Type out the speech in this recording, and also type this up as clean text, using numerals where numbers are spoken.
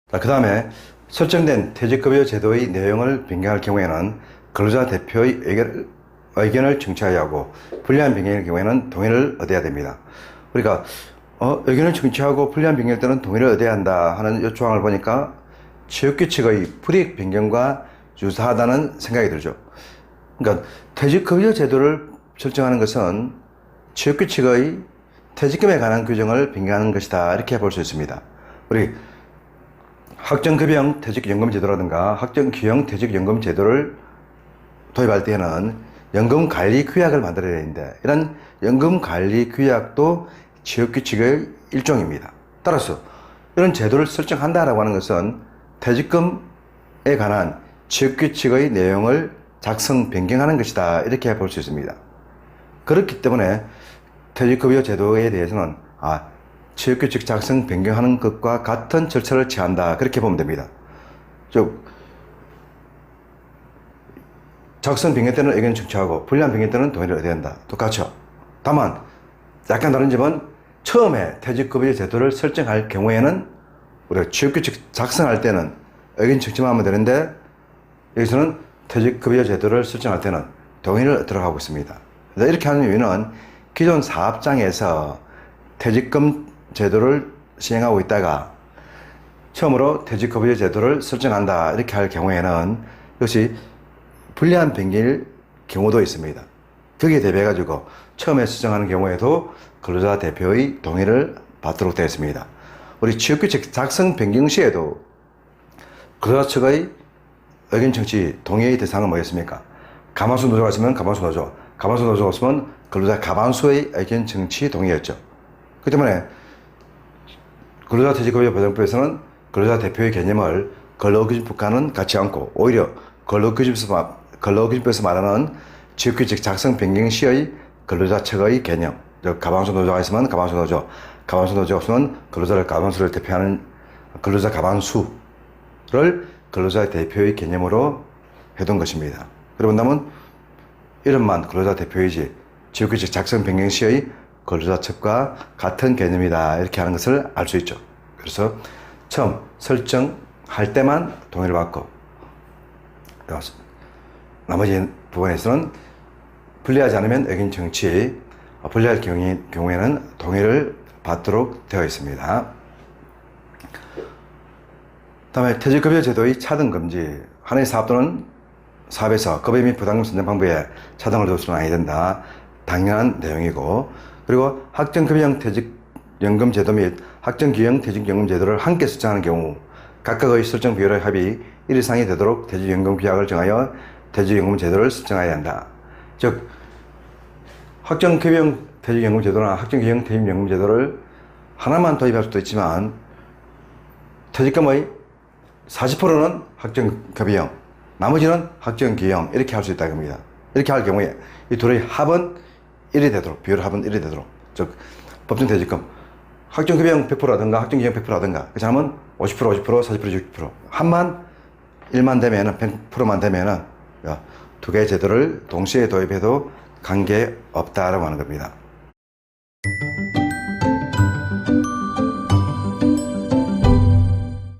자, 그 다음에 설정된 퇴직급여 제도의 내용을 변경할 경우에는 근로자 대표의 의견을 청취해야 하고, 불리한 변경일 경우에는 동의를 얻어야 됩니다. 그러니까 의견을 청취하고 불리한 변경일 때는 동의를 얻어야 한다 하는 이 조항을 보니까 취업규칙의 불이익 변경과 유사하다는 생각이 들죠. 그러니까 퇴직급여 제도를 설정하는 것은 취업규칙의 퇴직금에 관한 규정을 변경하는 것이다, 이렇게 볼 수 있습니다. 우리 확정급여형 퇴직연금제도라든가 확정기형 퇴직연금제도를 도입할 때는 연금관리규약을 만들어야 되는데, 이런 연금관리규약도 취업규칙의 일종입니다. 따라서 이런 제도를 설정한다라고 하는 것은 퇴직금에 관한 취업규칙의 내용을 작성 변경하는 것이다, 이렇게 볼 수 있습니다. 그렇기 때문에 퇴직급여 제도에 대해서는 취업규칙 작성 변경하는 것과 같은 절차를 취한다, 그렇게 보면 됩니다. 즉 작성 변경 때는 의견을 청취하고 불리한 변경 때는 동의를 얻어야 한다, 똑같죠. 다만 약간 다른 점은 처음에 퇴직급여 제도를 설정할 경우에는 우리가 취업규칙 작성할 때는 의견 청취만 하면 되는데, 여기서는 퇴직급여 제도를 설정할 때는 동의를 얻도록 하고 있습니다. 이렇게 하는 이유는 기존 사업장에서 퇴직금 제도를 시행하고 있다가 처음으로 퇴직급여 제도를 설정한다, 이렇게 할 경우에는 역시 불리한 변경일 경우도 있습니다. 거기에 대비해 가지고 처음에 설정하는 경우에도 근로자 대표의 동의를 받도록 되어 있습니다. 우리 취업규칙 작성 변경 시에도 근로자 측의 의견 청취 동의의 대상은 뭐였습니까? 가만수 노조가 있으면 가만수 노조, 가만수 노조가 없으면 근로자 가반수의 의견 청취 동의였죠. 그 때문에 근로자 퇴직급여 보장법에서는 근로자 대표의 개념을 근로기준법과는 같지 않고, 오히려 근로기준법에서 말하는 취업규칙 작성 변경 시의 근로자 측의 개념, 즉 가반수 노조가 있으면 가반수 노조, 가반수 노조가 없으면 근로자를 가반수를 대표하는 근로자 가반수를 근로자 대표의 개념으로 해둔 것입니다. 그러고 나면 이름만 근로자 대표이지 취업규칙 작성 변경 시의 근로자 측과 같은 개념이다, 이렇게 하는 것을 알 수 있죠. 그래서 처음 설정할 때만 동의를 받고, 나머지 부분에서는 불리하지 않으면 의견 청취, 불리할 경우에는 동의를 받도록 되어 있습니다. 다음에 퇴직급여 제도의 차등 금지. 하나의 사업 또는 사업에서 급여 및 부담금 선정 방법에 차등을 둬서는 아니 된다, 당연한 내용이고, 그리고 확정급여형 퇴직연금 제도 및 확정기형 퇴직연금 제도를 함께 설정하는 경우 각각의 설정 비율의 합이 1 이상이 되도록 퇴직연금 규약을 정하여 퇴직연금 제도를 설정해야 한다. 즉 확정급여형 퇴직연금 제도나 확정기형 퇴직연금 제도를 하나만 도입할 수도 있지만 퇴직금의 40%는 확정급여형, 나머지는 확정기형, 이렇게 할 수 있다는 겁니다. 이렇게 할 경우에 이 둘의 합은 1이 되도록, 비율 합은 1이 되도록, 즉 법정 퇴직금 확정급여형 100%라든가 확정기형 100%라든가, 그 사람은 50%, 40%, 60%, 합만 1만 되면은 100%만 되면은 두 개의 제도를 동시에 도입해도 관계 없다라고 하는 겁니다.